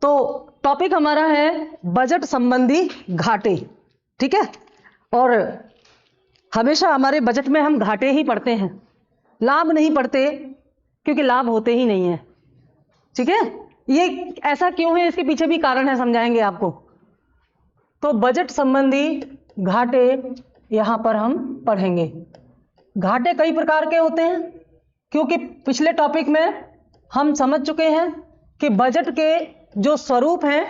तो टॉपिक हमारा है बजट संबंधी घाटे, ठीक है। और हमेशा हमारे बजट में हम घाटे ही पढ़ते हैं, लाभ नहीं पढ़ते, क्योंकि लाभ होते ही नहीं है, ठीक है। ये ऐसा क्यों है, इसके पीछे भी कारण है, समझाएंगे आपको। तो बजट संबंधी घाटे यहां पर हम पढ़ेंगे। घाटे कई प्रकार के होते हैं, क्योंकि पिछले टॉपिक में हम समझ चुके हैं कि बजट के जो स्वरूप हैं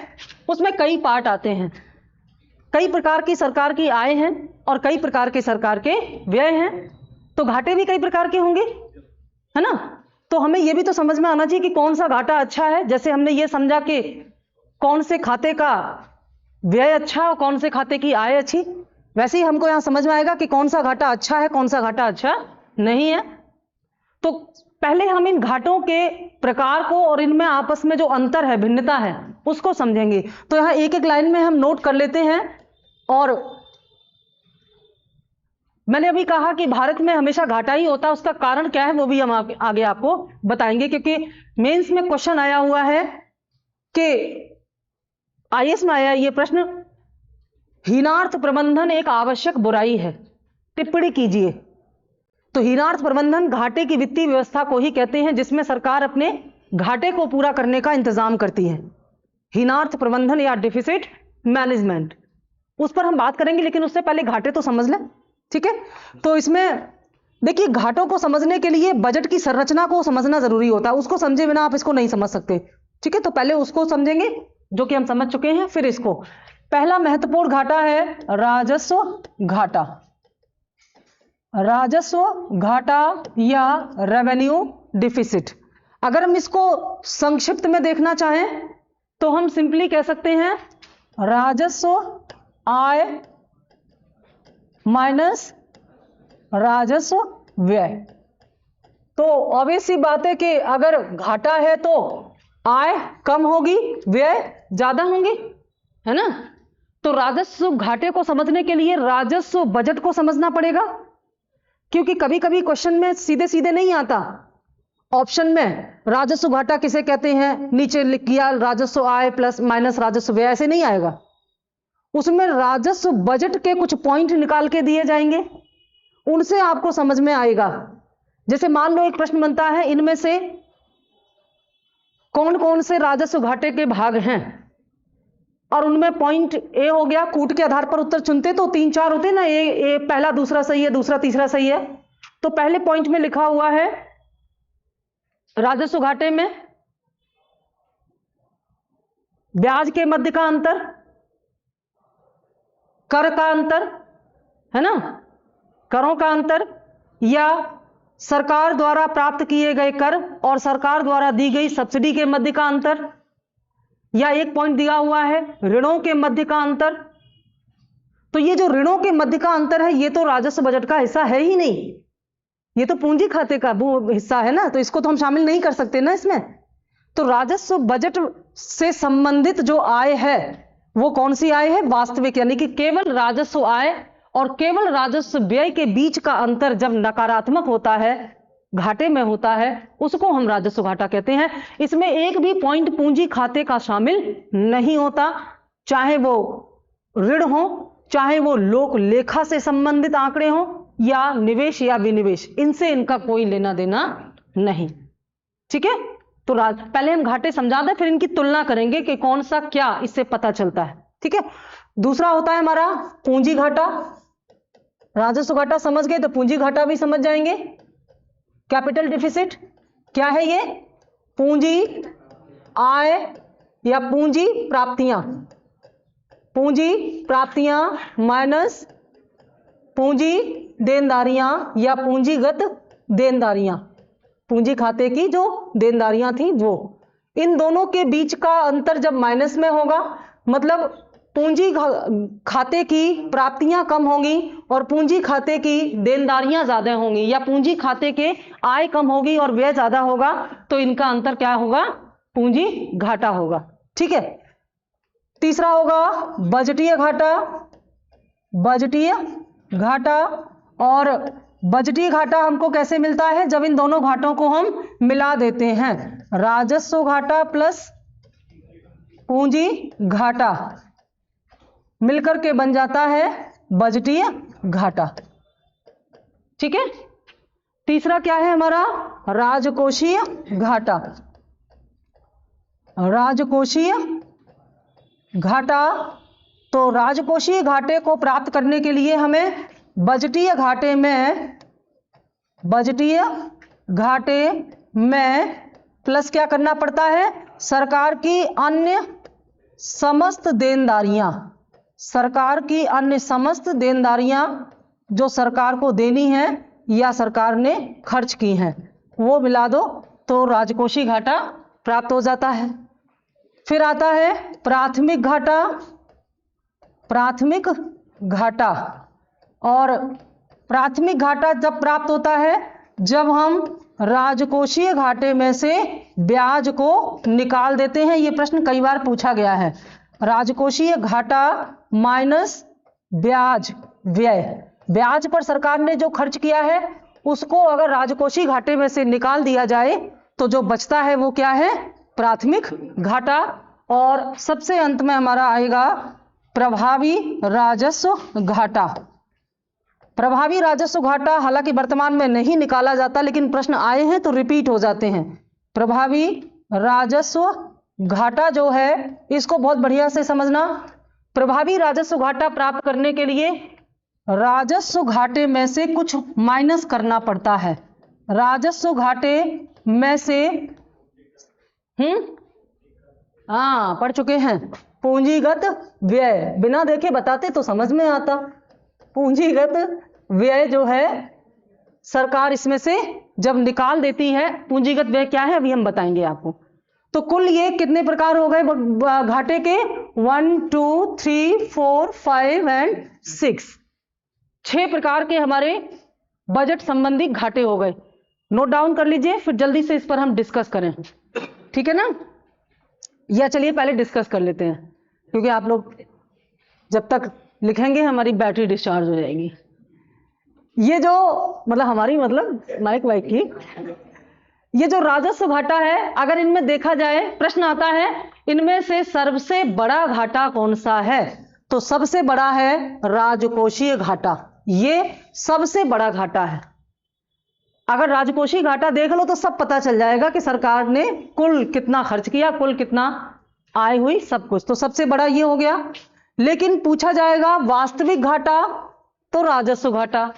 उसमें कई पार्ट आते हैं। कई प्रकार की सरकार की आय हैं और कई प्रकार के सरकार के व्यय हैं, तो घाटे भी कई प्रकार के होंगे, है ना। तो हमें यह भी तो समझ में आना चाहिए कि कौन सा घाटा अच्छा है। जैसे हमने ये समझा कि कौन से खाते का व्यय अच्छा और कौन से खाते की आय अच्छी, वैसे ही हमको यहां समझ में आएगा कि कौन सा घाटा अच्छा है, कौन सा घाटा अच्छा नहीं है। तो पहले हम इन घाटों के प्रकार को और इनमें आपस में जो अंतर है, भिन्नता है, उसको समझेंगे। तो यहां एक एक लाइन में हम नोट कर लेते हैं। और मैंने अभी कहा कि भारत में हमेशा घाटा ही होता है, उसका कारण क्या है वो भी हम आगे आपको बताएंगे, क्योंकि मेंस में क्वेश्चन आया हुआ है कि आईएएस में आया ये प्रश्न, हीनार्थ प्रबंधन एक आवश्यक बुराई है, टिप्पणी कीजिए। तो हीनार्थ प्रबंधन घाटे की वित्तीय व्यवस्था को ही कहते हैं जिसमें सरकार अपने घाटे को पूरा करने का इंतजाम करती है। हीनार्थ प्रबंधन या डिफिसिट मैनेजमेंट, उस पर हम बात करेंगे, लेकिन उससे पहले घाटे तो समझ लें, ठीक है। तो इसमें देखिए, घाटों को समझने के लिए बजट की संरचना को समझना जरूरी होता है, उसको समझे बिना आप इसको नहीं समझ सकते, ठीक है। तो पहले उसको समझेंगे जो कि हम समझ चुके हैं, फिर इसको। पहला महत्वपूर्ण घाटा है राजस्व घाटा। राजस्व घाटा या रेवेन्यू डिफिसिट। अगर हम इसको संक्षिप्त में देखना चाहें तो हम सिंपली कह सकते हैं राजस्व आय माइनस राजस्व व्यय। तो ऑब्वियस सी बात है कि अगर घाटा है तो आय कम होगी, व्यय ज्यादा होंगे, है ना। तो राजस्व घाटे को समझने के लिए राजस्व बजट को समझना पड़ेगा, क्योंकि कभी कभी क्वेश्चन में सीधे सीधे नहीं आता। ऑप्शन में राजस्व घाटा किसे कहते हैं, नीचे लिख किया राजस्व आय प्लस माइनस राजस्व व्यय, ऐसे नहीं आएगा। उसमें राजस्व बजट के कुछ पॉइंट निकाल के दिए जाएंगे, उनसे आपको समझ में आएगा। जैसे मान लो एक प्रश्न बनता है, इनमें से कौन कौन से राजस्व घाटे के भाग हैं, और उनमें पॉइंट ए हो गया, कूट के आधार पर उत्तर चुनते तो 3-4 होते ना, ए पहला दूसरा सही है, दूसरा तीसरा सही है। तो पहले पॉइंट में लिखा हुआ है राजस्व घाटे में ब्याज के मध्य का अंतर, कर का अंतर, है ना, करों का अंतर, या सरकार द्वारा प्राप्त किए गए कर और सरकार द्वारा दी गई सब्सिडी के मध्य का अंतर, या एक पॉइंट दिया हुआ है ऋणों के मध्य का अंतर। तो ये जो ऋणों के मध्य का अंतर है, ये तो राजस्व बजट का हिस्सा है ही नहीं, ये तो पूंजी खाते का वो हिस्सा है ना, तो इसको तो हम शामिल नहीं कर सकते ना इसमें। तो राजस्व बजट से संबंधित जो आय है वो कौन सी आय है, वास्तविक, यानी कि केवल राजस्व आय और केवल राजस्व व्यय के बीच का अंतर जब नकारात्मक होता है, घाटे में होता है, उसको हम राजस्व घाटा कहते हैं। इसमें एक भी पॉइंट पूंजी खाते का शामिल नहीं होता, चाहे वो ऋण हो, चाहे वो लोक लेखा से संबंधित आंकड़े हो, या निवेश या विनिवेश, इनसे इनका कोई लेना देना नहीं, ठीक है। तो पहले हम घाटे समझा दें, फिर इनकी तुलना करेंगे कि कौन सा क्या इससे पता चलता है, ठीक है। दूसरा होता है हमारा पूंजी घाटा। राजस्व घाटा समझ गए तो पूंजी घाटा भी समझ जाएंगे। कैपिटल डिफिसिट क्या है, ये पूंजी आय या पूंजी प्राप्तियां, पूंजी प्राप्तियां माइनस पूंजी देनदारियां या पूंजीगत देनदारियां, पूंजी खाते की जो देनदारियां थी वो, इन दोनों के बीच का अंतर जब माइनस में होगा, मतलब पूंजी खाते की प्राप्तियां कम होंगी और पूंजी खाते की देनदारियां ज्यादा होंगी, या पूंजी खाते के आय कम होगी और व्यय ज्यादा होगा, तो इनका अंतर क्या होगा, पूंजी घाटा होगा, ठीक है। तीसरा होगा बजटीय घाटा। बजटीय घाटा, और बजटीय घाटा हमको कैसे मिलता है, जब इन दोनों घाटों को हम मिला देते हैं, राजस्व घाटा प्लस पूंजी घाटा मिलकर के बन जाता है बजटीय घाटा। ठीक है। तीसरा क्या है हमारा? राजकोषीय घाटा। राजकोषीय घाटा, तो राजकोषीय घाटे को प्राप्त करने के लिए हमें बजटीय घाटे में प्लस क्या करना पड़ता है? सरकार की अन्य समस्त देनदारियां जो सरकार को देनी है या सरकार ने खर्च की हैं वो मिला दो तो राजकोषीय घाटा प्राप्त हो जाता है। फिर आता है प्राथमिक घाटा। और प्राथमिक घाटा जब प्राप्त होता है जब हम राजकोषीय घाटे में से ब्याज को निकाल देते हैं। यह प्रश्न कई बार पूछा गया है। राजकोषीय घाटा माइनस ब्याज व्यय, ब्याज पर सरकार ने जो खर्च किया है उसको अगर राजकोषीय घाटे में से निकाल दिया जाए तो जो बचता है वो क्या है? प्राथमिक घाटा। और सबसे अंत में हमारा आएगा प्रभावी राजस्व घाटा। प्रभावी राजस्व घाटा हालांकि वर्तमान में नहीं निकाला जाता लेकिन प्रश्न आए हैं तो रिपीट हो जाते हैं। प्रभावी राजस्व घाटा जो है इसको बहुत बढ़िया से समझना। प्रभावी राजस्व घाटा प्राप्त करने के लिए राजस्व घाटे में से कुछ माइनस करना पड़ता है। राजस्व घाटे में से पढ़ चुके हैं पूंजीगत व्यय, बिना देखे बताते तो समझ में आता। पूंजीगत व्यय जो है सरकार इसमें से जब निकाल देती है, पूंजीगत व्यय क्या है अभी हम बताएंगे आपको। तो कुल ये कितने प्रकार हो गए घाटे के? 1 2 3 4 5 एंड 6, 6 प्रकार के हमारे बजट संबंधी घाटे हो गए। नोट डाउन कर लीजिए फिर जल्दी से इस पर हम डिस्कस करें, ठीक है ना? या चलिए पहले डिस्कस कर लेते हैं क्योंकि आप लोग जब तक लिखेंगे हमारी बैटरी डिस्चार्ज हो जाएगी। ये जो हमारी माइक की ये जो राजस्व घाटा है, अगर इनमें देखा जाए प्रश्न आता है इनमें से सबसे बड़ा घाटा कौन सा है? तो सबसे बड़ा है राजकोषीय घाटा। ये सबसे बड़ा घाटा है। अगर राजकोषीय घाटा देख लो तो सब पता चल जाएगा कि सरकार ने कुल कितना खर्च किया, कुल कितना आय हुई, सब कुछ। तो सबसे बड़ा ये हो गया। लेकिन पूछा जाएगा वास्तविक घाटा तो राजस्व घाटा,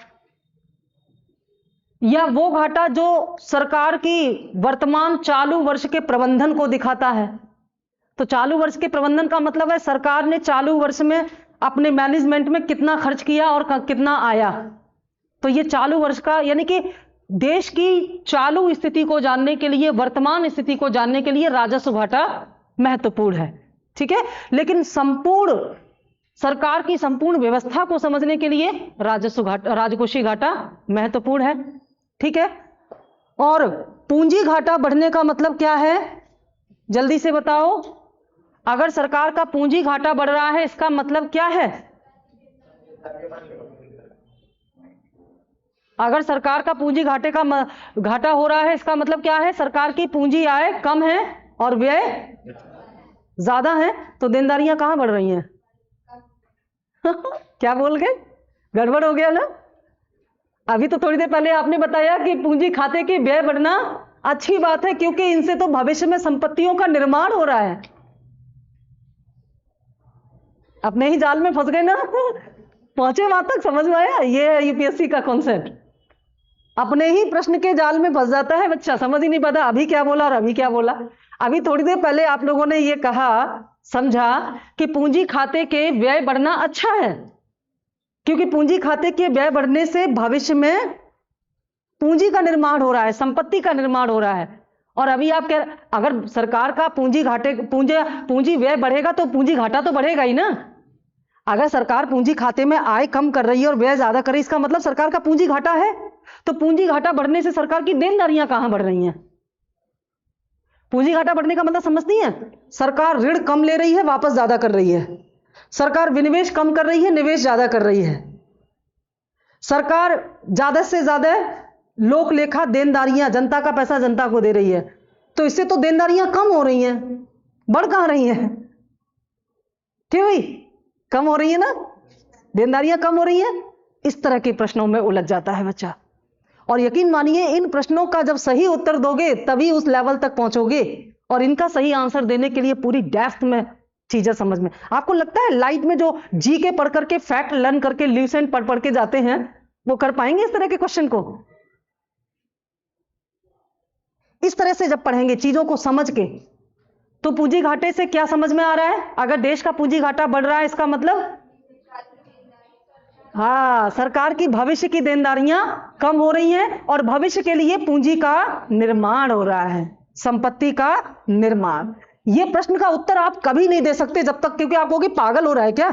या वो घाटा जो सरकार की वर्तमान चालू वर्ष के प्रबंधन को दिखाता है। तो चालू वर्ष के प्रबंधन का मतलब है सरकार ने चालू वर्ष में अपने मैनेजमेंट में कितना खर्च किया और कितना आया। तो ये चालू वर्ष का, यानी कि देश की चालू स्थिति को जानने के लिए, वर्तमान स्थिति को जानने के लिए राजस्व घाटा महत्वपूर्ण है, ठीक है। लेकिन संपूर्ण सरकार की संपूर्ण व्यवस्था को समझने के लिए राजस्व घाटा, राजकोषीय घाटा महत्वपूर्ण है, ठीक है। और पूंजी घाटा बढ़ने का मतलब क्या है, जल्दी से बताओ। अगर सरकार का पूंजी घाटा बढ़ रहा है इसका मतलब क्या है? अगर सरकार का पूंजी घाटे का घाटा हो रहा है इसका मतलब क्या है? सरकार की पूंजी आय कम है और व्यय ज्यादा है। तो देनदारियां कहां बढ़ रही हैं? क्या बोल गए? गड़बड़ हो गया ना। अभी तो थोड़ी देर पहले आपने बताया कि पूंजी खाते की व्यय बढ़ना अच्छी बात है क्योंकि इनसे तो भविष्य में संपत्तियों का निर्माण हो रहा है। अपने ही जाल में फंस गए ना। पहुंचे वहां तक, समझ में आया? ये है यूपीएससी का कॉन्सेप्ट। अपने ही प्रश्न के जाल में फंस जाता है बच्चा, समझ ही नहीं पाता अभी क्या बोला और अभी क्या बोला। अभी थोड़ी देर पहले आप लोगों ने ये कहा, समझा कि पूंजी खाते के व्यय बढ़ना अच्छा है क्योंकि पूंजी खाते के व्यय बढ़ने से भविष्य में पूंजी का निर्माण हो रहा है, संपत्ति का निर्माण हो रहा है। और अभी आप कह, अगर सरकार का पूंजी व्यय बढ़ेगा तो पूंजी घाटा तो बढ़ेगा ही ना। अगर सरकार पूंजी खाते में आय कम कर रही है और व्यय ज्यादा कर रही है इसका मतलब सरकार का पूंजी घाटा है। तो पूंजी घाटा बढ़ने से सरकार की देनदारियां कहां बढ़ रही हैं? पूंजी घाटा बढ़ने का मतलब समझती हैं? सरकार ऋण कम ले रही है, वापस ज्यादा कर रही है। सरकार विनिवेश कम कर रही है, निवेश ज्यादा कर रही है। सरकार ज्यादा से ज्यादा लोक लेखा देनदारियां, जनता का पैसा जनता को दे रही है। तो इससे तो देनदारियां कम हो रही हैं, बढ़ कहां रही हैं? क्यों भाई? कम हो रही है ना, देनदारियां कम हो रही हैं। इस तरह के प्रश्नों में उलझ जाता है बच्चा। और यकीन मानिए इन प्रश्नों का जब सही उत्तर दोगे तभी उस लेवल तक पहुंचोगे, और इनका सही आंसर देने के लिए पूरी डेप्थ में चीजें समझ में। आपको लगता है लाइट में जो जी के पढ़ करके, फैक्ट लर्न करके, ल्यूसेंट पढ़ पढ़ के जाते हैं, वो कर पाएंगे इस तरह के क्वेश्चन को? इस तरह से जब पढ़ेंगे चीजों को समझ के, तो पूंजी घाटे से क्या समझ में आ रहा है? अगर देश का पूंजी घाटा बढ़ रहा है, इसका मतलब हाँ, सरकार की भविष्य की देनदारियां कम हो रही हैं और भविष्य के लिए पूंजी का निर्माण हो रहा है, संपत्ति का निर्माण। ये प्रश्न का उत्तर आप कभी नहीं दे सकते जब तक, क्योंकि आप कहोगे पागल हो रहा है क्या,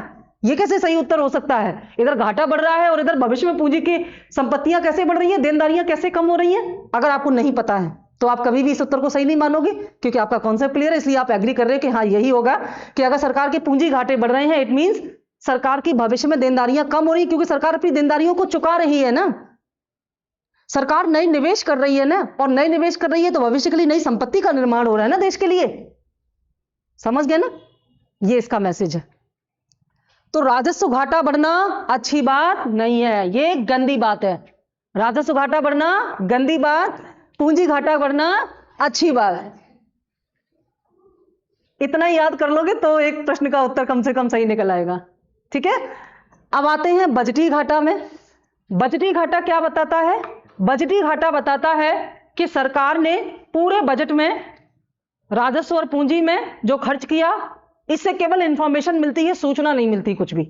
ये कैसे सही उत्तर हो सकता है? इधर घाटा बढ़ रहा है और इधर भविष्य में पूंजी की संपत्तियां कैसे बढ़ रही हैं, देनदारियां कैसे कम हो रही हैं? अगर आपको नहीं पता है तो आप कभी भी इस उत्तर को सही नहीं मानोगे, क्योंकि आपका कॉन्सेप्ट क्लियर है। इसलिए आप एग्री कर रहे हैं कि हाँ यही होगा, कि अगर सरकार के पूंजी घाटे बढ़ रहे हैं, इट मींस सरकार की भविष्य में देनदारियां कम हो रही है, क्योंकि सरकार अपनी देनदारियों को चुका रही है ना। सरकार नई निवेश कर रही है ना, और नई निवेश कर रही है तो भविष्य के लिए नई संपत्ति का निर्माण हो रहा है ना देश के लिए। समझ गए ना? ये इसका मैसेज है। तो राजस्व घाटा बढ़ना अच्छी बात नहीं है, ये गंदी बात है। राजस्व घाटा बढ़ना गंदी बात, पूंजी घाटा बढ़ना अच्छी बात है। इतना ही याद कर लोगे तो एक प्रश्न का उत्तर कम से कम सही निकल आएगा। ठीक है, अब आते हैं बजटी घाटा में। बजटी घाटा क्या बताता है? बजटी घाटा बताता है कि सरकार ने पूरे बजट में राजस्व और पूंजी में जो खर्च किया, इससे केवल इंफॉर्मेशन मिलती है, सूचना नहीं मिलती कुछ भी,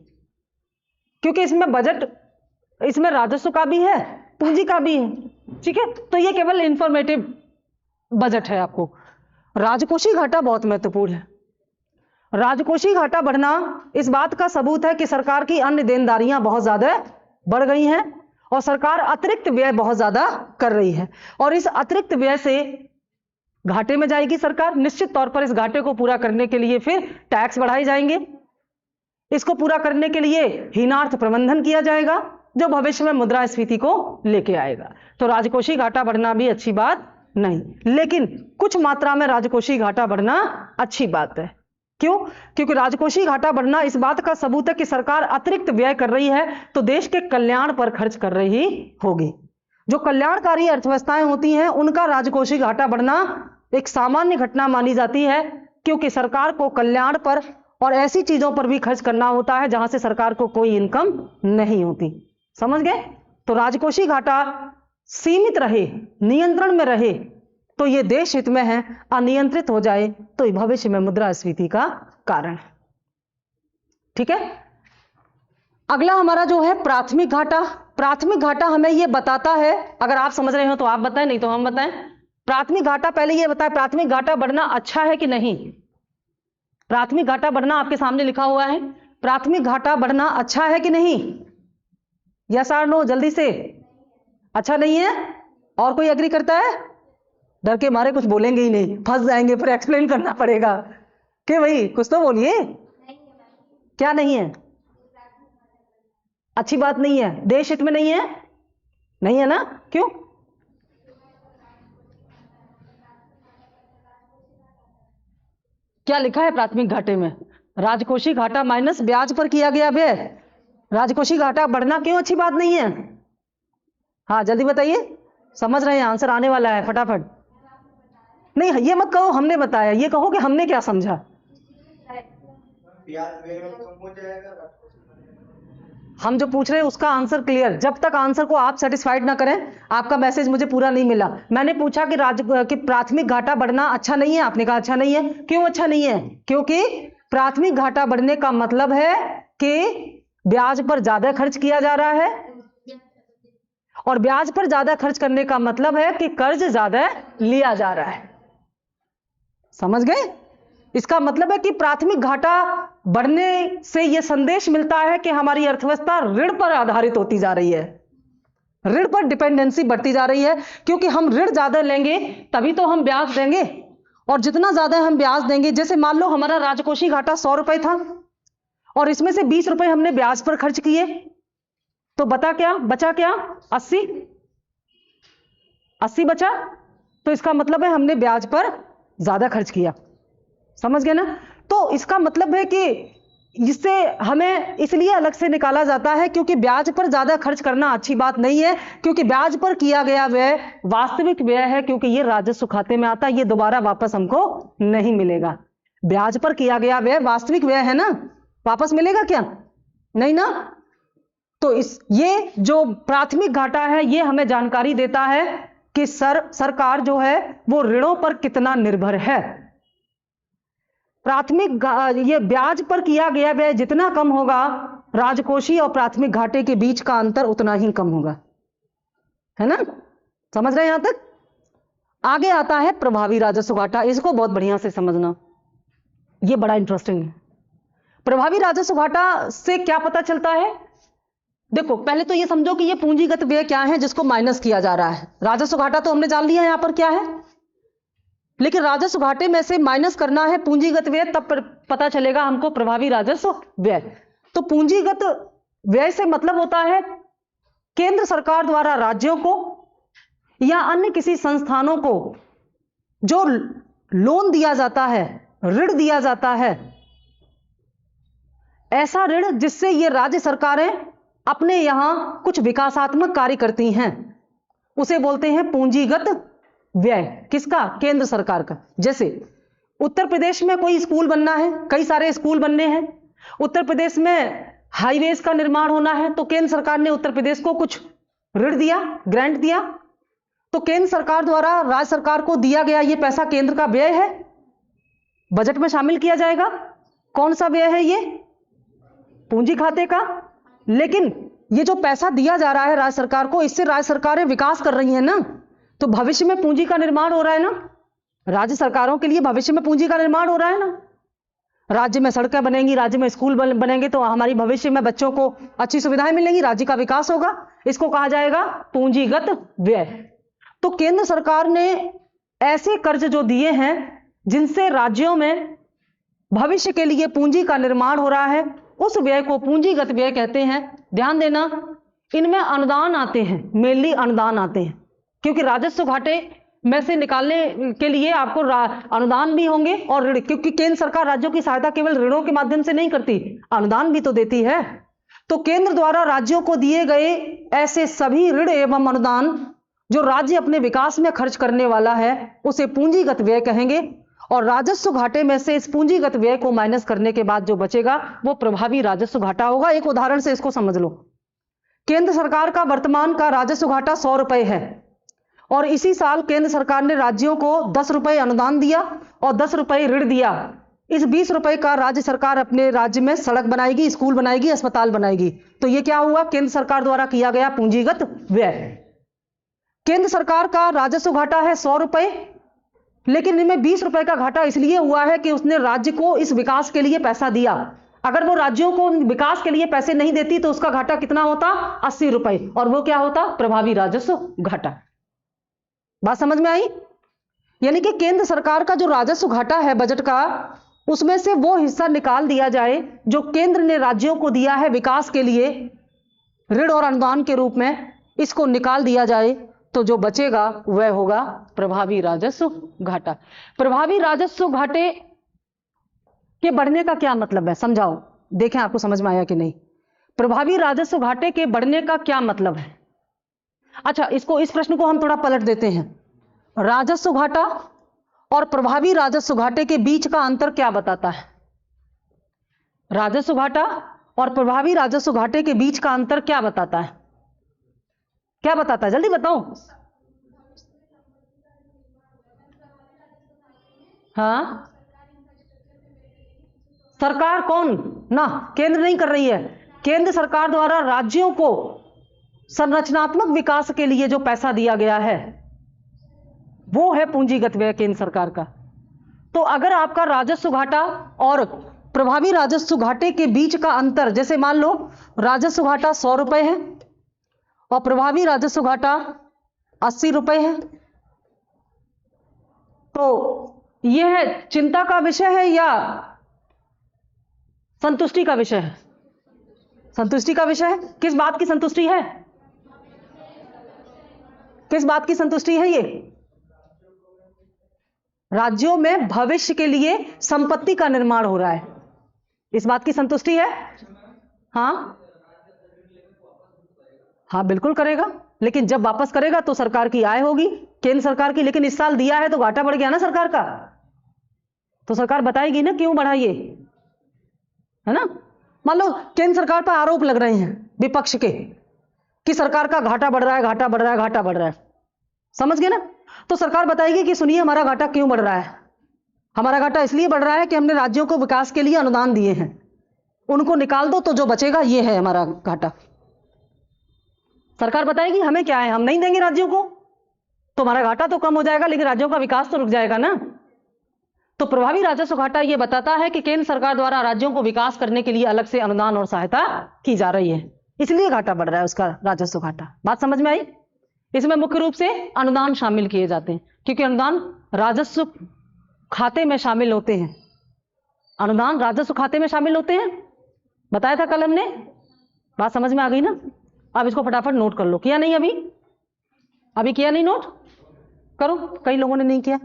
क्योंकि इसमें बजट, इसमें राजस्व का भी है, पूंजी का भी है। ठीक है, तो ये केवल इंफॉर्मेटिव बजट है आपको। राजकोषीय घाटा बहुत महत्वपूर्ण है। राजकोषीय घाटा बढ़ना इस बात का सबूत है कि सरकार की अन्य देनदारियां बहुत ज्यादा बढ़ गई हैं और सरकार अतिरिक्त व्यय बहुत ज्यादा कर रही है, और इस अतिरिक्त व्यय से घाटे में जाएगी सरकार। निश्चित तौर पर इस घाटे को पूरा करने के लिए फिर टैक्स बढ़ाए जाएंगे, इसको पूरा करने के लिए हीनार्थ प्रबंधन किया जाएगा, जो भविष्य में मुद्रास्फीति को लेके आएगा। तो राजकोषीय घाटा बढ़ना भी अच्छी बात नहीं, लेकिन कुछ मात्रा में राजकोषीय घाटा बढ़ना अच्छी बात है। क्यों? क्योंकि राजकोषीय घाटा बढ़ना इस बात का सबूत है कि सरकार अतिरिक्त व्यय कर रही है तो देश के कल्याण पर खर्च कर रही होगी। जो कल्याणकारी अर्थव्यवस्थाएं होती हैं उनका राजकोषीय घाटा बढ़ना एक सामान्य घटना मानी जाती है, क्योंकि सरकार को कल्याण पर और ऐसी चीजों पर भी खर्च करना होता है जहां से सरकार को कोई इनकम नहीं होती। समझ गए? तो राजकोषीय घाटा सीमित रहे, नियंत्रण में रहे तो ये देश हित में है, अनियंत्रित हो जाए तो भविष्य में मुद्रास्फीति का कारण। ठीक है, अगला हमारा जो है प्राथमिक घाटा। प्राथमिक घाटा हमें ये बताता है, अगर आप समझ रहे हो तो आप बताएं, नहीं तो हम बताएं। प्राथमिक घाटा पहले ये बताएं, प्राथमिक घाटा बढ़ना अच्छा है कि नहीं? प्राथमिक घाटा बढ़ना आपके सामने लिखा हुआ है, प्राथमिक घाटा बढ़ना अच्छा है कि नहीं? यस और नो, जल्दी से। अच्छा नहीं है? और कोई एग्री करता है? डर के मारे कुछ बोलेंगे ही नहीं, फंस जाएंगे, फिर एक्सप्लेन करना पड़ेगा कि भाई कुछ तो बोलिए। क्या नहीं है? अच्छी बात नहीं है, देश हित में नहीं है, नहीं है ना? क्यों? क्या लिखा है प्राथमिक घाटे में? राजकोषीय घाटा माइनस ब्याज पर किया गया व्यय। राजकोषीय घाटा बढ़ना क्यों अच्छी बात नहीं है? हाँ जल्दी बताइए, समझ रहे हैं, आंसर आने वाला है, फटाफट। नहीं, ये मत कहो हमने बताया, ये कहो कि हमने क्या समझा। हम जो पूछ रहे हैं उसका आंसर क्लियर। जब तक आंसर को आप सेटिस्फाइड ना करें, आपका मैसेज मुझे पूरा नहीं मिला। मैंने पूछा कि प्राथमिक घाटा बढ़ना अच्छा नहीं है, आपने कहा अच्छा नहीं है। क्यों अच्छा नहीं है? क्योंकि प्राथमिक घाटा बढ़ने का मतलब है कि ब्याज पर ज्यादा खर्च किया जा रहा है, और ब्याज पर ज्यादा खर्च करने का मतलब है कि कर्ज ज्यादा लिया जा रहा है। समझ गए? इसका मतलब है कि प्राथमिक घाटा बढ़ने से यह संदेश मिलता है कि हमारी अर्थव्यवस्था ऋण पर आधारित होती जा रही है, ऋण पर डिपेंडेंसी बढ़ती जा रही है, क्योंकि हम ऋण ज्यादा लेंगे तभी तो हम ब्याज देंगे, और जितना ज्यादा हम ब्याज देंगे, जैसे मान लो हमारा राजकोषीय घाटा 100 रुपए था और इसमें से 20 रुपए हमने ब्याज पर खर्च किए, तो बचा क्या? 80 बचा। तो इसका मतलब है हमने ब्याज पर ज्यादा खर्च किया। समझ गए ना? तो इसका मतलब है कि इससे हमें इसलिए अलग से निकाला जाता है क्योंकि ब्याज पर ज्यादा खर्च करना अच्छी बात नहीं है, क्योंकि ब्याज पर किया गया व्यय वास्तविक व्यय है, क्योंकि ये राजस्व खाते में आता है, ये दोबारा वापस हमको नहीं मिलेगा। ब्याज पर किया गया व्यय वास्तविक व्यय है ना, वापस मिलेगा क्या? नहीं ना। तो ये जो प्राथमिक घाटा है ये हमें जानकारी देता है कि सरकार जो है वो ऋणों पर कितना निर्भर है। प्राथमिक ये ब्याज पर किया गया व्यय जितना कम होगा, राजकोषीय और प्राथमिक घाटे के बीच का अंतर उतना ही कम होगा, है ना? समझ रहे हैं यहां तक? आगे आता है प्रभावी राजस्व घाटा। इसको बहुत बढ़िया से समझना, ये बड़ा इंटरेस्टिंग है। प्रभावी राजस्व घाटा से क्या पता चलता है? देखो पहले तो ये समझो कि ये पूंजीगत व्यय क्या है जिसको माइनस किया जा रहा है। राजस्व घाटा तो हमने जान लिया यहां पर क्या है, लेकिन राजस्व घाटे में से माइनस करना है पूंजीगत व्यय, तब पता चलेगा हमको प्रभावी राजस्व व्यय। तो पूंजीगत व्यय से मतलब होता है केंद्र सरकार द्वारा राज्यों को या अन्य किसी संस्थानों को जो लोन दिया जाता है, ऋण दिया जाता है, ऐसा ऋण जिससे ये राज्य सरकारें अपने यहां कुछ विकासात्मक कार्य करती हैं, उसे बोलते हैं पूंजीगत व्यय। किसका? केंद्र सरकार का। जैसे उत्तर प्रदेश में कोई स्कूल बनना है, कई सारे स्कूल बनने हैं, उत्तर प्रदेश में हाईवेज का निर्माण होना है, तो केंद्र सरकार ने उत्तर प्रदेश को कुछ ऋण दिया, ग्रांट दिया, तो केंद्र सरकार द्वारा राज्य सरकार को दिया गया ये पैसा केंद्र का व्यय है, बजट में शामिल किया जाएगा। कौन सा व्यय है ये? पूंजी खाते का। लेकिन ये जो पैसा दिया जा रहा है राज्य सरकार को, इससे राज्य सरकारें विकास कर रही हैं ना, तो भविष्य में पूंजी का निर्माण हो रहा है ना, राज्य सरकारों के लिए भविष्य में पूंजी का निर्माण हो रहा है ना। राज्य में सड़कें बनेंगी, राज्य में स्कूल बनेंगे, तो हमारी भविष्य में बच्चों को अच्छी सुविधाएं मिलेंगी, राज्य का विकास होगा। इसको कहा जाएगा पूंजीगत व्यय। तो केंद्र सरकार ने ऐसे कर्ज जो दिए हैं जिनसे राज्यों में भविष्य के लिए पूंजी का निर्माण हो रहा है, उस व्यय को पूंजीगत व्यय कहते हैं। ध्यान देना, इनमें अनुदान आते हैं, मेनली अनुदान आते हैं, क्योंकि राजस्व घाटे में से निकालने के लिए आपको अनुदान भी होंगे और ऋण, क्योंकि केंद्र सरकार राज्यों की सहायता केवल ऋणों के माध्यम से नहीं करती, अनुदान भी तो देती है। तो केंद्र द्वारा राज्यों को दिए गए ऐसे सभी ऋण एवं अनुदान जो राज्य अपने विकास में खर्च करने वाला है, उसे पूंजीगत व्यय कहेंगे। और राजस्व घाटे में से इस पूंजीगत व्यय को माइनस करने के बाद जो बचेगा वो प्रभावी राजस्व घाटा होगा। एक उदाहरण से इसको समझ लो। केंद्र सरकार का वर्तमान का राजस्व घाटा 100 रुपए है और इसी साल केंद्र सरकार ने राज्यों को 10 रुपए अनुदान दिया और 10 रुपए ऋण दिया। इस 20 रुपए का राज्य सरकार अपने राज्य में सड़क बनाएगी, स्कूल बनाएगी, अस्पताल बनाएगी। तो ये क्या हुआ? केंद्र सरकार द्वारा किया गया पूंजीगत व्यय। केंद्र सरकार का राजस्व घाटा है 100 रुपए, लेकिन इनमें 20 रुपए का घाटा इसलिए हुआ है कि उसने राज्य को इस विकास के लिए पैसा दिया। अगर वो राज्यों को विकास के लिए पैसे नहीं देती तो उसका घाटा कितना होता? 80 रुपए, और वो क्या होता? प्रभावी राजस्व घाटा। बात समझ में आई? यानी कि केंद्र सरकार का जो राजस्व घाटा है बजट का, उसमें से वो हिस्सा निकाल दिया जाए जो केंद्र ने राज्यों को दिया है विकास के लिए ऋण और अनुदान के रूप में, इसको निकाल दिया जाए तो जो बचेगा वह होगा प्रभावी राजस्व घाटा। प्रभावी राजस्व घाटे के बढ़ने का क्या मतलब है, समझाओ, देखें आपको समझ में आया कि नहीं। प्रभावी राजस्व घाटे के बढ़ने का क्या मतलब है? अच्छा, इस प्रश्न को हम थोड़ा पलट देते हैं। राजस्व घाटा और प्रभावी राजस्व घाटे के बीच का अंतर क्या बताता है? राजस्व घाटा और प्रभावी राजस्व घाटे के बीच का अंतर क्या बताता है? क्या बताता है? जल्दी बताओ। हाँ, सरकार कौन ना, केंद्र नहीं कर रही है। केंद्र सरकार द्वारा राज्यों को संरचनात्मक विकास के लिए जो पैसा दिया गया है वो है पूंजीगत व्यय केंद्र सरकार का। तो अगर आपका राजस्व घाटा और प्रभावी राजस्व घाटे के बीच का अंतर, जैसे मान लो राजस्व घाटा 100 रुपए है और प्रभावी राजस्व घाटा 80 रुपए है, तो यह चिंता का विषय है या संतुष्टि का विषय है? संतुष्टि का विषय है। किस बात की संतुष्टि है? किस बात की संतुष्टि है? ये राज्यों में भविष्य के लिए संपत्ति का निर्माण हो रहा है। इस बात की संतुष्टि है? हाँ हाँ बिल्कुल करेगा, लेकिन जब वापस करेगा तो सरकार की आय होगी, केंद्र सरकार की। लेकिन इस साल दिया है तो घाटा बढ़ गया ना सरकार का, तो सरकार बताएगी ना क्यों बढ़ा, ये है ना। मान लो केंद्र सरकार पर आरोप लग रहे हैं विपक्ष के कि सरकार का घाटा बढ़ रहा है, घाटा बढ़ रहा है, घाटा बढ़ रहा है, समझ गए ना। तो सरकार बताएगी कि सुनिए हमारा घाटा क्यों बढ़ रहा है। हमारा घाटा इसलिए बढ़ रहा है कि हमने राज्यों को विकास के लिए अनुदान दिए हैं, उनको निकाल दो तो जो बचेगा ये है हमारा घाटा। सरकार बताएगी हमें क्या है, हम नहीं देंगे राज्यों को, तो हमारा घाटा तो कम हो जाएगा लेकिन राज्यों का विकास तो रुक जाएगा ना। तो प्रभावी राजस्व घाटा यह बताता है कि केंद्र सरकार द्वारा राज्यों को विकास करने के लिए अलग से अनुदान और सहायता की जा रही है, इसलिए घाटा बढ़ रहा है उसका राजस्व घाटा। बात समझ में आई? इसमें मुख्य रूप से अनुदान शामिल किए जाते हैं, क्योंकि अनुदान राजस्व खाते में शामिल होते हैं। अनुदान राजस्व खाते में शामिल होते हैं, बताया था कल हमने। बात समझ में आ गई ना? अब इसको फटाफट नोट कर लो। किया नहीं अभी किया नहीं? नोट करो, कई लोगों ने नहीं किया,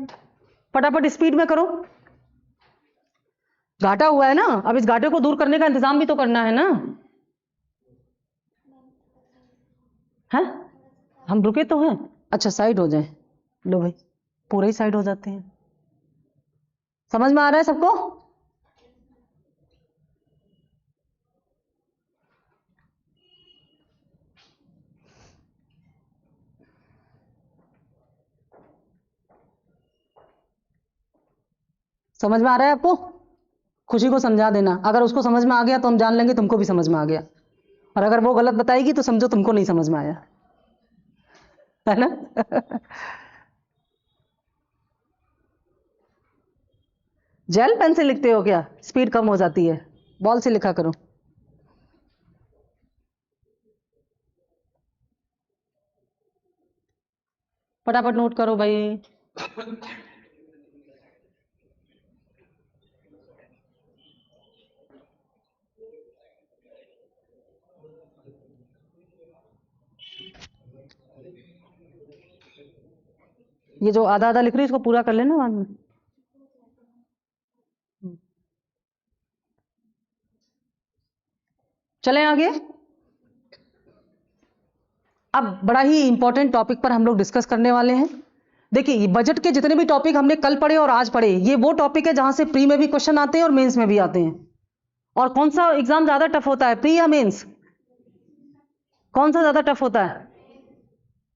फटाफट स्पीड में करो। घाटा हुआ है ना, अब इस घाटे को दूर करने का इंतजाम भी तो करना है ना, है? हम रुके तो हैं। अच्छा साइड हो जाए, लो भाई पूरे ही साइड हो जाते हैं। समझ में आ रहा है सबको? समझ में आ रहा है आपको? खुशी को समझा देना, अगर उसको समझ में आ गया तो हम जान लेंगे तुमको भी समझ में आ गया, और अगर वो गलत बताएगी तो समझो तुमको नहीं समझ में आया, है ना। जेल पेन से लिखते हो क्या? स्पीड कम हो जाती है, बॉल से लिखा करो। फटाफट नोट करो भाई। ये जो आधा आधा लिख रही है इसको पूरा कर लेना बाद में। चलें आगे। अब बड़ा ही इंपॉर्टेंट टॉपिक पर हम लोग डिस्कस करने वाले हैं। देखिए बजट के जितने भी टॉपिक हमने कल पढ़े और आज पढ़े, ये वो टॉपिक है जहां से प्री में भी क्वेश्चन आते हैं और मेंस में भी आते हैं। और कौन सा एग्जाम ज्यादा टफ होता है, प्री या मेंस? कौन सा ज्यादा टफ होता है?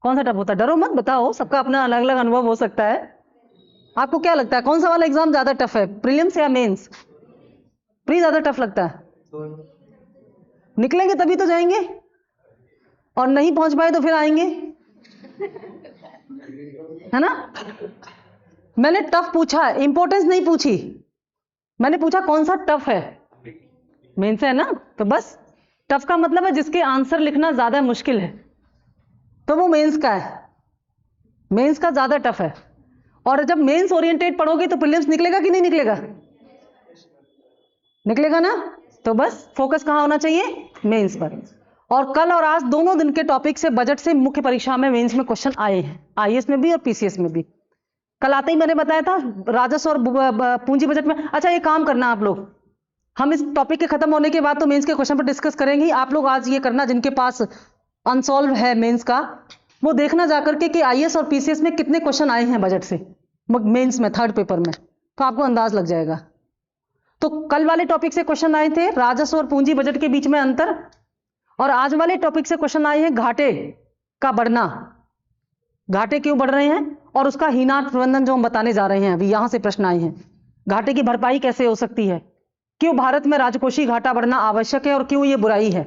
कौन सा टफ होता है? डरो मत, बताओ, सबका अपना अलग अलग अनुभव हो सकता है। आपको क्या लगता है कौन सा वाला एग्जाम ज्यादा टफ है, प्रीलिम्स या मेंस? प्री ज्यादा टफ लगता है। निकलेंगे तभी तो जाएंगे, और नहीं पहुंच पाए तो फिर आएंगे, है ना। मैंने टफ पूछा, इंपॉर्टेंस नहीं पूछी, मैंने पूछा कौन सा टफ है, मेंस है ना। तो बस टफ का मतलब है जिसके आंसर लिखना ज्यादा मुश्किल है, तो वो मेंस का है, मेंस का ज्यादा टफ है। और जब मेंस ओरिएंटेड पढ़ोगे तो प्रीलिम्स निकलेगा कि नहीं निकलेगा? निकलेगा ना। तो बस फोकस कहां होना चाहिए, मेंस पर। और कल और आज दोनों दिन के टॉपिक से बजट से मुख्य परीक्षा में मेंस में क्वेश्चन आए हैं, आईएएस में भी और पीसीएस में भी। कल आते ही मैंने बताया था राजस्व और पूंजी बजट में। अच्छा ये काम करना आप लोग, हम इस टॉपिक के खत्म होने के बाद तो मेंस के क्वेश्चन पर डिस्कस करेंगे ही। आप लोग आज ये करना, जिनके पास अनसॉल्व है मेंस का, वो देखना जाकर के कि आईएएस और पीसीएस में कितने क्वेश्चन आए हैं बजट से मेंस में, थर्ड पेपर में, तो आपको अंदाज लग जाएगा। तो कल वाले टॉपिक से क्वेश्चन आए थे राजस्व और पूंजी बजट के बीच में अंतर, और आज वाले टॉपिक से क्वेश्चन आए हैं घाटे का बढ़ना, घाटे क्यों बढ़ रहे हैं, और उसका हीनार्थ प्रबंधन जो हम बताने जा रहे हैं अभी, यहां से प्रश्न आए हैं। घाटे की भरपाई कैसे हो सकती है, क्यों भारत में राजकोषीय घाटा बढ़ना आवश्यक है और क्यों ये बुराई है,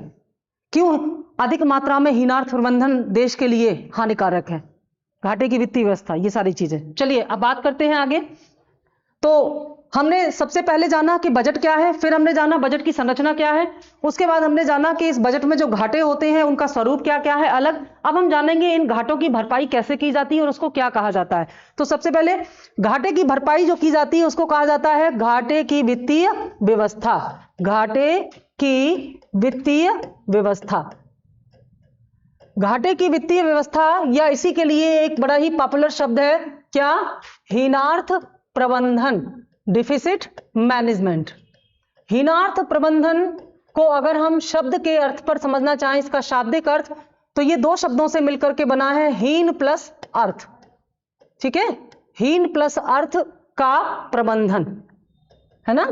क्यों अधिक मात्रा में हीनार्थ प्रबंधन देश के लिए हानिकारक है, घाटे की वित्तीय व्यवस्था, ये सारी चीजें। चलिए अब बात करते हैं आगे। तो हमने सबसे पहले जाना कि बजट क्या है, फिर हमने जाना बजट की संरचना क्या है, उसके बाद हमने जाना कि इस बजट में जो घाटे होते हैं उनका स्वरूप क्या क्या है अलग। अब हम जानेंगे इन घाटों की भरपाई कैसे की जाती है और उसको क्या कहा जाता है। तो सबसे पहले घाटे की भरपाई जो की जाती है उसको कहा जाता है घाटे की वित्तीय व्यवस्था, घाटे की वित्तीय व्यवस्था। घाटे की वित्तीय व्यवस्था, या इसी के लिए एक बड़ा ही पॉपुलर शब्द है क्या, हीनार्थ प्रबंधन, डिफिसिट मैनेजमेंट। हीनार्थ प्रबंधन को अगर हम शब्द के अर्थ पर समझना चाहें, इसका शाब्दिक अर्थ, तो ये दो शब्दों से मिलकर के बना है, हीन प्लस अर्थ। ठीक है, हीन प्लस अर्थ का प्रबंधन, है ना।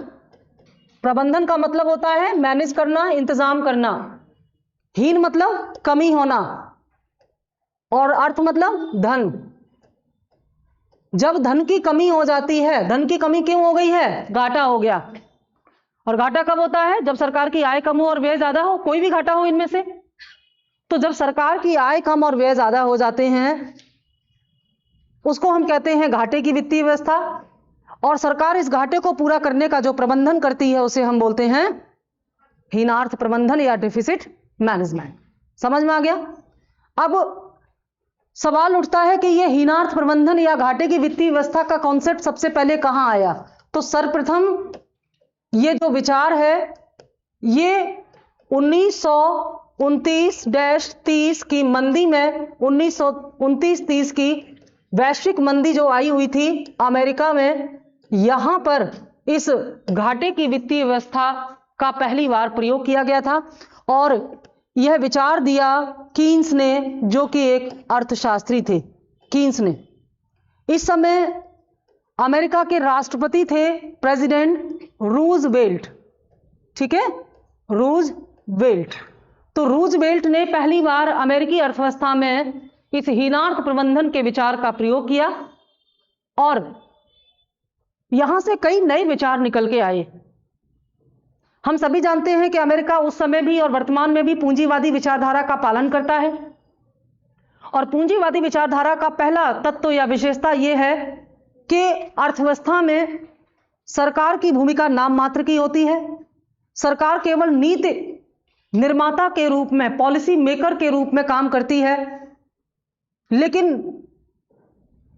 प्रबंधन का मतलब होता है मैनेज करना, इंतजाम करना। हीन मतलब कमी होना और अर्थ मतलब धन। जब धन की कमी हो जाती है, धन की कमी क्यों हो गई है, घाटा हो गया। और घाटा कब होता है, जब सरकार की आय कम हो और व्यय ज्यादा हो, कोई भी घाटा हो इनमें से। तो जब सरकार की आय कम और व्यय ज्यादा हो जाते हैं, उसको हम कहते हैं घाटे की वित्तीय व्यवस्था। और सरकार इस घाटे को पूरा करने का जो प्रबंधन करती है उसे हम बोलते हैं हीनार्थ प्रबंधन या डेफिसिट मैनेजमेंट। समझ में आ गया। अब सवाल उठता है कि यह हीनार्थ प्रबंधन या घाटे की वित्तीय व्यवस्था का कॉन्सेप्ट सबसे पहले कहां आया। तो सर्वप्रथम ये जो विचार है ये 1929-30 की मंदी में, 1929-30 की वैश्विक मंदी जो आई हुई थी अमेरिका में, यहां पर इस घाटे की वित्तीय व्यवस्था का पहली बार प्रयोग किया गया था। और यह विचार दिया कीन्स ने, जो कि एक अर्थशास्त्री थे। कीन्स ने इस समय अमेरिका के राष्ट्रपति थे प्रेसिडेंट रूजवेल्ट। ठीक है, रूजवेल्ट। तो रूजवेल्ट ने पहली बार अमेरिकी अर्थव्यवस्था में इस हीनार्थ प्रबंधन के विचार का प्रयोग किया और यहां से कई नए विचार निकल के आए। हम सभी जानते हैं कि अमेरिका उस समय भी और वर्तमान में भी पूंजीवादी विचारधारा का पालन करता है। और पूंजीवादी विचारधारा का पहला तत्व या विशेषता यह है कि अर्थव्यवस्था में सरकार की भूमिका नाम मात्र की होती है। सरकार केवल नीति निर्माता के रूप में, पॉलिसी मेकर के रूप में काम करती है, लेकिन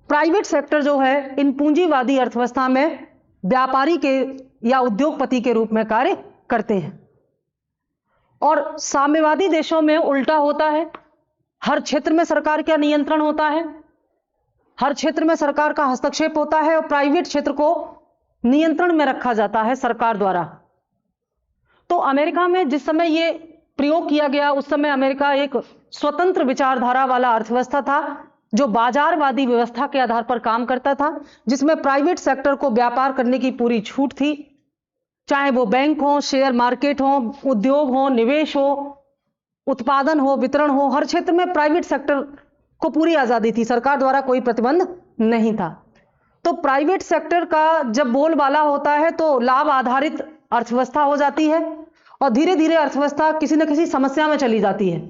प्राइवेट सेक्टर जो है इन पूंजीवादी अर्थव्यवस्था में व्यापारी के या उद्योगपति के रूप में कार्य करते हैं। और साम्यवादी देशों में उल्टा होता है। हर क्षेत्र में सरकार का नियंत्रण होता है, हर क्षेत्र में सरकार का हस्तक्षेप होता है और प्राइवेट क्षेत्र को नियंत्रण में रखा जाता है सरकार द्वारा। तो अमेरिका में जिस समय ये प्रयोग किया गया उस समय अमेरिका एक स्वतंत्र विचारधारा वाला अर्थव्यवस्था था जो बाजारवादी व्यवस्था के आधार पर काम करता था, जिसमें प्राइवेट सेक्टर को व्यापार करने की पूरी छूट थी। चाहे वो बैंक हो, शेयर मार्केट हो, उद्योग हो, निवेश हो, उत्पादन हो, वितरण हो, हर क्षेत्र में प्राइवेट सेक्टर को पूरी आजादी थी, सरकार द्वारा कोई प्रतिबंध नहीं था। तो प्राइवेट सेक्टर का जब बोलबाला होता है तो लाभ आधारित अर्थव्यवस्था हो जाती है और धीरे धीरे अर्थव्यवस्था किसी न किसी समस्या में चली जाती है।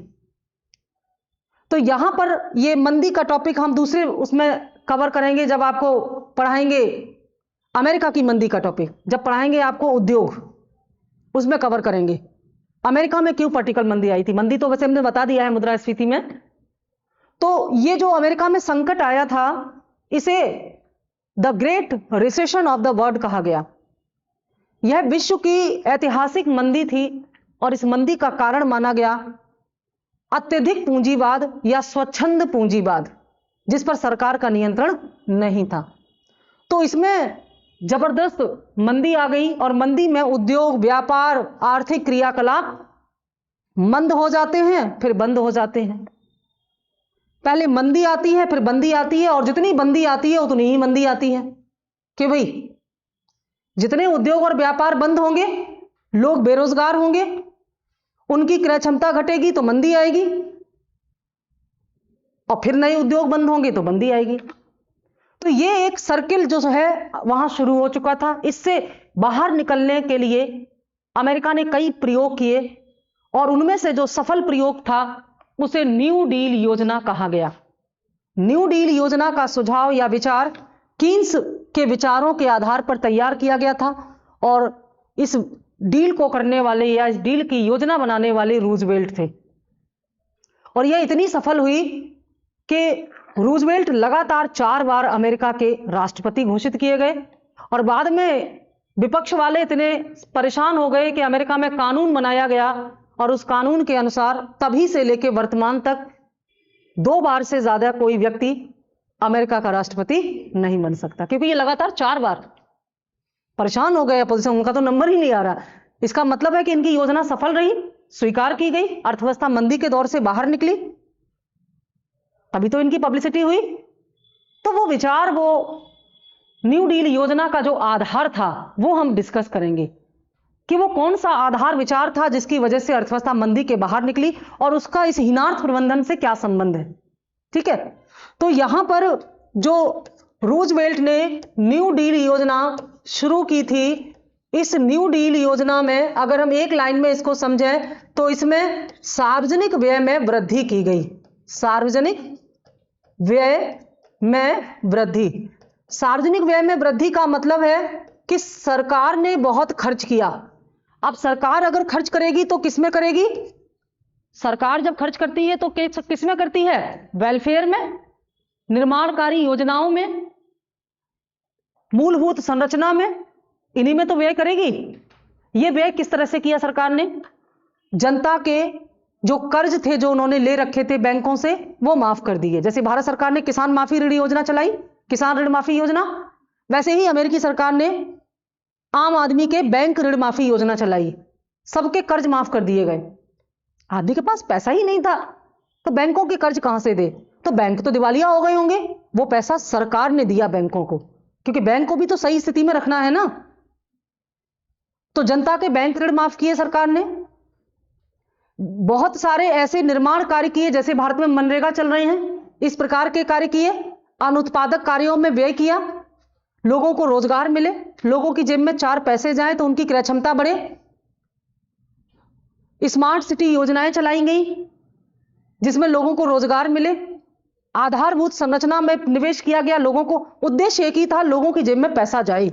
तो यहां पर ये मंदी का टॉपिक हम दूसरे उसमें कवर करेंगे जब आपको पढ़ाएंगे अमेरिका की मंदी का टॉपिक, जब पढ़ाएंगे आपको उद्योग, उसमें कवर करेंगे अमेरिका में क्यों पर्टिकुलर मंदी आई थी। मंदी तो वैसे हमने बता दिया है मुद्रास्फीति में। तो ये जो अमेरिका में संकट आया था इसे the great recession of the world कहा गया। यह विश्व की ऐतिहासिक मंदी थी और इस मंदी का कारण माना गया अत्यधिक पूंजीवाद या स्वच्छंद पूंजीवाद, जिस पर सरकार का नियंत्रण नहीं था। तो इसमें जबरदस्त मंदी आ गई और मंदी में उद्योग, व्यापार, आर्थिक क्रियाकलाप मंद हो जाते हैं, फिर बंद हो जाते हैं। पहले मंदी आती है, फिर बंदी आती है, और जितनी बंदी आती है उतनी ही मंदी आती है कि भाई जितने उद्योग और व्यापार बंद होंगे, लोग बेरोजगार होंगे, उनकी क्रय क्षमता घटेगी तो मंदी आएगी, और फिर नए उद्योग बंद होंगे तो मंदी आएगी। तो ये एक सर्किल जो है वहां शुरू हो चुका था। इससे बाहर निकलने के लिए अमेरिका ने कई प्रयोग किए और उनमें से जो सफल प्रयोग था उसे न्यू डील योजना कहा गया। न्यू डील योजना का सुझाव या विचार कीन्स के विचारों के आधार पर तैयार किया गया था और इस डील को करने वाले या इस डील की योजना बनाने वाले रूजवेल्ट थे। और यह इतनी सफल हुई कि रूजवेल्ट लगातार 4 बार अमेरिका के राष्ट्रपति घोषित किए गए और बाद में विपक्ष वाले इतने परेशान हो गए कि अमेरिका में कानून बनाया गया और उस कानून के अनुसार तभी से लेकर वर्तमान तक 2 बार से ज्यादा कोई व्यक्ति अमेरिका का राष्ट्रपति नहीं बन सकता, क्योंकि ये लगातार 4 बार परेशान हो गए अपोजिशन, उनका तो नंबर ही नहीं आ रहा इसका मतलब है कि इनकी योजना सफल रही, स्वीकार की गई, अर्थव्यवस्था मंदी के दौर से बाहर निकली, तभी तो इनकी पब्लिसिटी हुई। तो वो विचार, वो न्यू डील योजना का जो आधार था वो हम डिस्कस करेंगे कि वो कौन सा आधार विचार था जिसकी वजह से अर्थव्यवस्था मंदी के बाहर निकली और उसका इस हीनार्थ प्रबंधन से क्या संबंध है। ठीक है, तो यहां पर जो रूजवेल्ट ने न्यू डील योजना शुरू की थी, इस न्यू डील योजना में अगर हम एक लाइन में इसको समझें तो इसमें सार्वजनिक व्यय में वृद्धि की गई। सार्वजनिक व्यय में वृद्धि, सार्वजनिक व्यय में वृद्धि का मतलब है कि सरकार ने बहुत खर्च किया। अब सरकार अगर खर्च करेगी तो किस में करेगी? सरकार जब खर्च करती है तो किस में करती है? वेलफेयर में, निर्माणकारी योजनाओं में, मूलभूत संरचना में, इन्हीं में तो व्यय करेगी। ये व्यय किस तरह से किया सरकार ने? जनता के जो कर्ज थे जो उन्होंने ले रखे थे बैंकों से, वो माफ कर दिए। जैसे भारत सरकार ने किसान माफी ऋण योजना चलाई, किसान ऋण माफी योजना, वैसे ही अमेरिकी सरकार ने आम आदमी के बैंक ऋण माफी योजना चलाई। सबके कर्ज माफ कर दिए गए। आदमी के पास पैसा ही नहीं था तो बैंकों के कर्ज कहां से दे? तो बैंक तो दिवालिया हो गए होंगे। वो पैसा सरकार ने दिया बैंकों को, क्योंकि बैंक को भी तो सही स्थिति में रखना है ना। तो जनता के बैंक ऋण माफ किए सरकार ने। बहुत सारे ऐसे निर्माण कार्य किए, जैसे भारत में मनरेगा चल रहे हैं, इस प्रकार के कार्य किए। अनुत्पादक कार्यों में व्यय किया, लोगों को रोजगार मिले, लोगों की जेब में 4 पैसे जाएं तो उनकी क्रय क्षमता बढ़े। स्मार्ट सिटी योजनाएं चलाई गई जिसमें लोगों को रोजगार मिले। आधारभूत संरचना में निवेश किया गया। लोगों को उद्देश्य एक ही था, लोगों की जेब में पैसा जाए,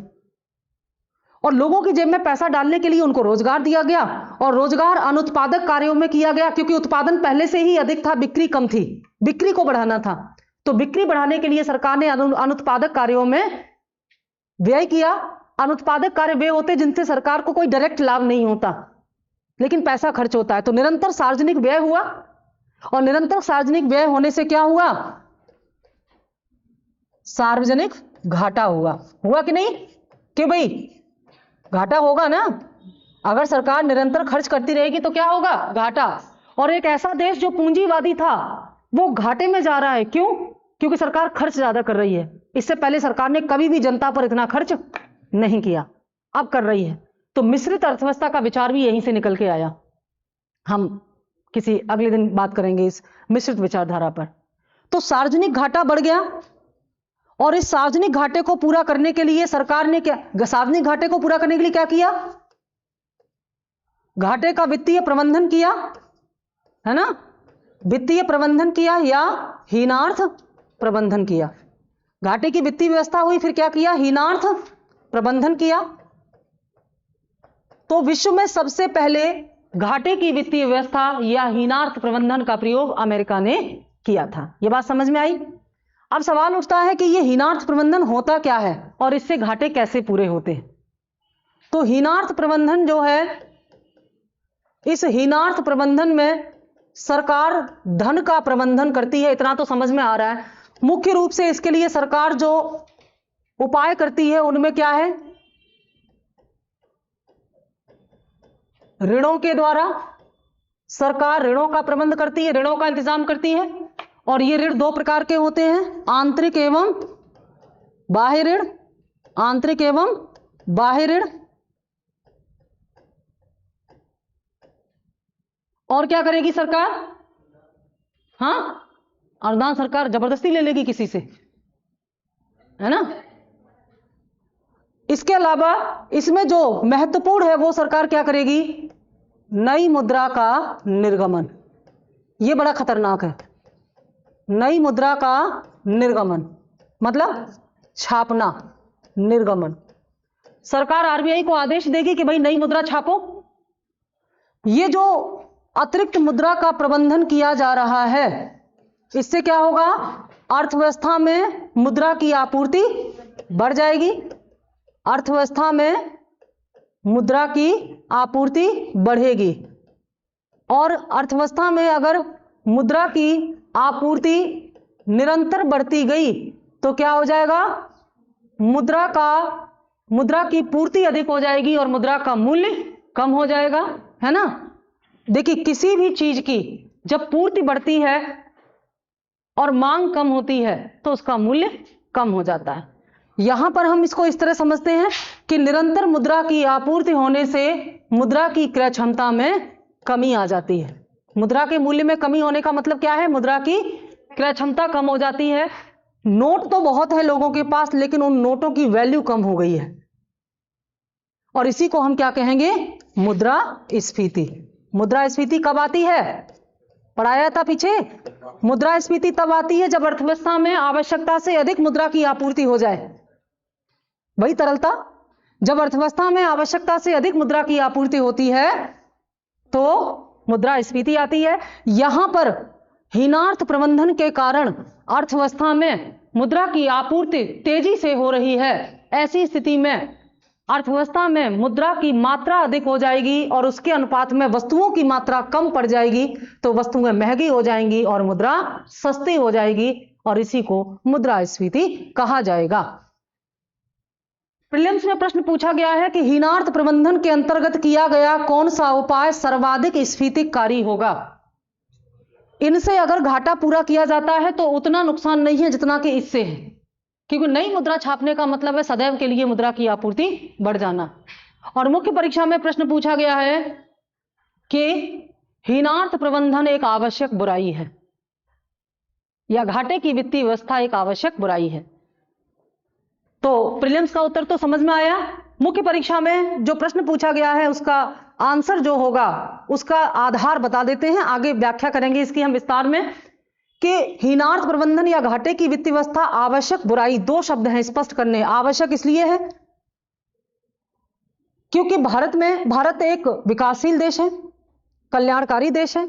और लोगों की जेब में पैसा डालने के लिए उनको रोजगार दिया गया। और रोजगार अनुत्पादक कार्यों में किया गया, क्योंकि उत्पादन पहले से ही अधिक था, बिक्री कम थी, बिक्री को बढ़ाना था। तो बिक्री बढ़ाने के लिए सरकार ने अनुत्पादक कार्यों में व्यय किया। अनुत्पादक कार्य वे होते जिनसे सरकार को कोई डायरेक्ट लाभ नहीं होता, लेकिन पैसा खर्च होता है। तो निरंतर सार्वजनिक व्यय हुआ, और निरंतर सार्वजनिक व्यय होने से क्या हुआ? सार्वजनिक घाटा हुआ। हुआ कि नहीं? क्यों भाई? घाटा होगा ना। अगर सरकार निरंतर खर्च करती रहेगी तो क्या होगा? घाटा। और एक ऐसा देश जो पूंजीवादी था वो घाटे में जा रहा है। क्यों? क्योंकि सरकार खर्च ज्यादा कर रही है। इससे पहले सरकार ने कभी भी जनता पर इतना खर्च नहीं किया, अब कर रही है। तो मिश्रित अर्थव्यवस्था का विचार भी यहीं से निकल के आया। हम किसी अगले दिन बात करेंगे इस मिश्रित विचारधारा पर। तो सार्वजनिक घाटा बढ़ गया, और इस सार्वजनिक घाटे को पूरा करने के लिए सरकार ने सार्वजनिक घाटे को पूरा करने के लिए क्या किया? घाटे का वित्तीय प्रबंधन किया, है ना? वित्तीय प्रबंधन किया या हीनार्थ प्रबंधन किया। घाटे की वित्तीय व्यवस्था हुई, फिर क्या किया? हीनार्थ प्रबंधन किया। तो विश्व में सबसे पहले घाटे की वित्तीय व्यवस्था या हीनार्थ प्रबंधन का प्रयोग अमेरिका ने किया था। यह बात समझ में आई? अब सवाल उठता है कि यह हीनार्थ प्रबंधन होता क्या है और इससे घाटे कैसे पूरे होते हैं। तो हीनार्थ प्रबंधन जो है, इस हीनार्थ प्रबंधन में सरकार धन का प्रबंधन करती है, इतना तो समझ में आ रहा है। मुख्य रूप से इसके लिए सरकार जो उपाय करती है उनमें क्या है? ऋणों के द्वारा सरकार ऋणों का प्रबंध करती है, ऋणों का इंतजाम करती है। और ये ऋण 2 प्रकार के होते हैं, आंतरिक एवं बाह्य ऋण। आंतरिक एवं बाह्य ऋण। और क्या करेगी सरकार? हाँ, अनुदान सरकार जबरदस्ती ले लेगी किसी से, है ना? इसके अलावा इसमें जो महत्वपूर्ण है वो सरकार क्या करेगी? नई मुद्रा का निर्गमन। ये बड़ा खतरनाक है। नई मुद्रा का निर्गमन मतलब छापना, निर्गमन। सरकार आरबीआई को आदेश देगी कि भाई नई मुद्रा छापो। ये जो अतिरिक्त मुद्रा का प्रबंधन किया जा रहा है, इससे क्या होगा? अर्थव्यवस्था में मुद्रा की आपूर्ति बढ़ जाएगी। अर्थव्यवस्था में मुद्रा की आपूर्ति बढ़ेगी, और अर्थव्यवस्था में अगर मुद्रा की आपूर्ति निरंतर बढ़ती गई तो क्या हो जाएगा? मुद्रा की पूर्ति अधिक हो जाएगी और मुद्रा का मूल्य कम हो जाएगा, है ना। देखिए किसी भी चीज की जब पूर्ति बढ़ती है और मांग कम होती है तो उसका मूल्य कम हो जाता है। यहां पर हम इसको इस तरह समझते हैं कि निरंतर मुद्रा की आपूर्ति होने से मुद्रा की क्रय क्षमता में कमी आ जाती है। मुद्रा के मूल्य में कमी होने का मतलब क्या है? मुद्रा की क्रय क्षमता कम हो जाती है। नोट तो बहुत है लोगों के पास, लेकिन उन नोटों की वैल्यू कम हो गई है, और इसी को हम क्या कहेंगे? मुद्रास्फीति। मुद्रास्फीति कब आती है? पढ़ाया था पीछे। मुद्रास्फीति तब आती है जब अर्थव्यवस्था में आवश्यकता से अधिक मुद्रा की आपूर्ति हो जाए। वही तरलता। जब अर्थव्यवस्था में आवश्यकता से अधिक मुद्रा की आपूर्ति होती है तो मुद्रास्फीति आती है। यहां पर हीनार्थ प्रबंधन के कारण अर्थव्यवस्था में मुद्रा की आपूर्ति तेजी से हो रही है। ऐसी स्थिति में अर्थव्यवस्था में मुद्रा की मात्रा अधिक हो जाएगी और उसके अनुपात में वस्तुओं की मात्रा कम पड़ जाएगी, तो वस्तुएं महंगी हो जाएंगी और मुद्रा सस्ती हो जाएगी, और इसी को मुद्रास्फीति कहा जाएगा। प्रीलिम्स में प्रश्न पूछा गया है कि हीनार्थ प्रबंधन के अंतर्गत किया गया कौन सा उपाय सर्वाधिक स्फीतिकारी होगा? इनसे अगर घाटा पूरा किया जाता है तो उतना नुकसान नहीं है जितना कि इससे है, क्योंकि नई मुद्रा छापने का मतलब है सदैव के लिए मुद्रा की आपूर्ति बढ़ जाना। और मुख्य परीक्षा में प्रश्न पूछा गया है कि हीनार्थ प्रबंधन एक आवश्यक बुराई है या घाटे की वित्तीय व्यवस्था एक आवश्यक बुराई है। तो प्रीलिम्स का उत्तर तो समझ में आया। मुख्य परीक्षा में जो प्रश्न पूछा गया है उसका आंसर जो होगा उसका आधार बता देते हैं, आगे व्याख्या करेंगे इसकी हम विस्तार में। कि हीनार्थ प्रबंधन या घाटे की वित्तीय व्यवस्था आवश्यक बुराई, दो शब्द हैं स्पष्ट करने। आवश्यक इसलिए है क्योंकि भारत एक विकासशील देश है, कल्याणकारी देश है।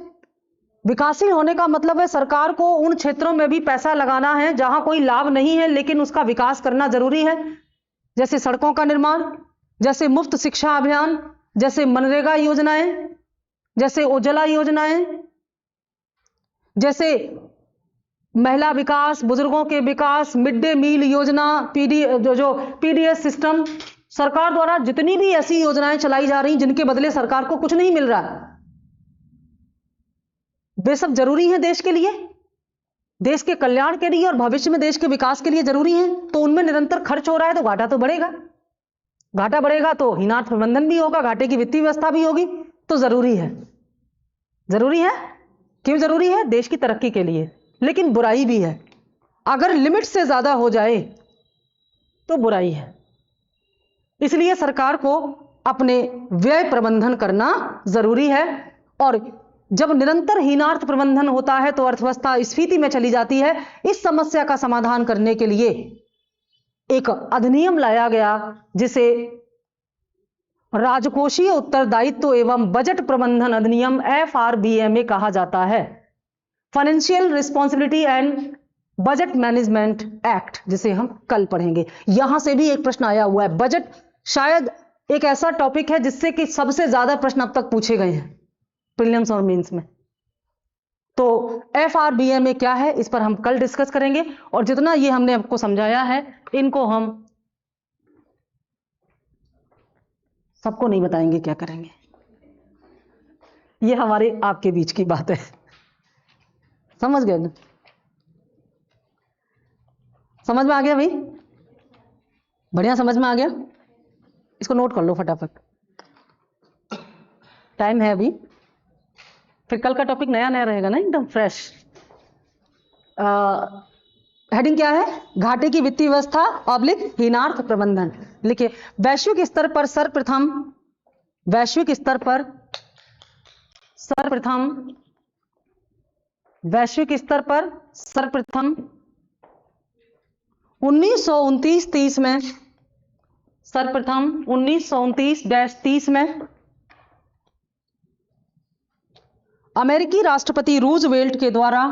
विकासशील होने का मतलब है सरकार को उन क्षेत्रों में भी पैसा लगाना है जहां कोई लाभ नहीं है लेकिन उसका विकास करना जरूरी है, जैसे सड़कों का निर्माण, जैसे मुफ्त शिक्षा अभियान, जैसे मनरेगा योजनाएं, जैसे उज्ज्वला योजनाएं, जैसे महिला विकास, बुजुर्गों के विकास, मिड डे मील योजना, पीडीएस सिस्टम। सरकार द्वारा जितनी भी ऐसी योजनाएं चलाई जा रही जिनके बदले सरकार को कुछ नहीं मिल रहा, वे सब जरूरी हैं देश के लिए, देश के कल्याण के लिए और भविष्य में देश के विकास के लिए जरूरी हैं। तो उनमें निरंतर खर्च हो रहा है तो घाटा तो बढ़ेगा। घाटा बढ़ेगा तो हीनार्थ प्रबंधन भी होगा, घाटे की वित्तीय व्यवस्था भी होगी। तो जरूरी है। जरूरी है क्यों? जरूरी है देश की तरक्की के लिए, लेकिन बुराई भी है। अगर लिमिट से ज्यादा हो जाए तो बुराई है। इसलिए सरकार को अपने व्यय प्रबंधन करना जरूरी है। और जब निरंतर हीनार्थ प्रबंधन होता है तो अर्थव्यवस्था स्फीति में चली जाती है। इस समस्या का समाधान करने के लिए एक अधिनियम लाया गया जिसे राजकोषीय उत्तरदायित्व एवं बजट प्रबंधन अधिनियम FRBMA कहा जाता है, financial responsibility and budget management act, जिसे हम कल पढ़ेंगे। यहां से भी एक प्रश्न आया हुआ है। बजट शायद एक ऐसा टॉपिक है जिससे कि सबसे ज्यादा प्रश्न अब तक पूछे गए हैं प्रीलिम्स और मेंस में। तो FRBMA क्या है इस पर हम कल डिस्कस करेंगे, और जितना ये हमने आपको समझाया है इनको हम सबको नहीं बताएंगे क्या करेंगे, ये हमारे आपके बीच की बात है। समझ गए ना? समझ में आ गया भाई? बढ़िया समझ में आ गया। इसको नोट कर लो फटाफट, टाइम है अभी, फिर कल का टॉपिक नया नया रहेगा ना, एकदम फ्रेश। हेडिंग क्या है? घाटे की वित्तीय व्यवस्था ऑब्लिक हीनार्थ प्रबंधन। लिखिए, वैश्विक स्तर पर सर्वप्रथम 1929-30 में, सर्वप्रथम 1929-30 में अमेरिकी राष्ट्रपति रूजवेल्ट के द्वारा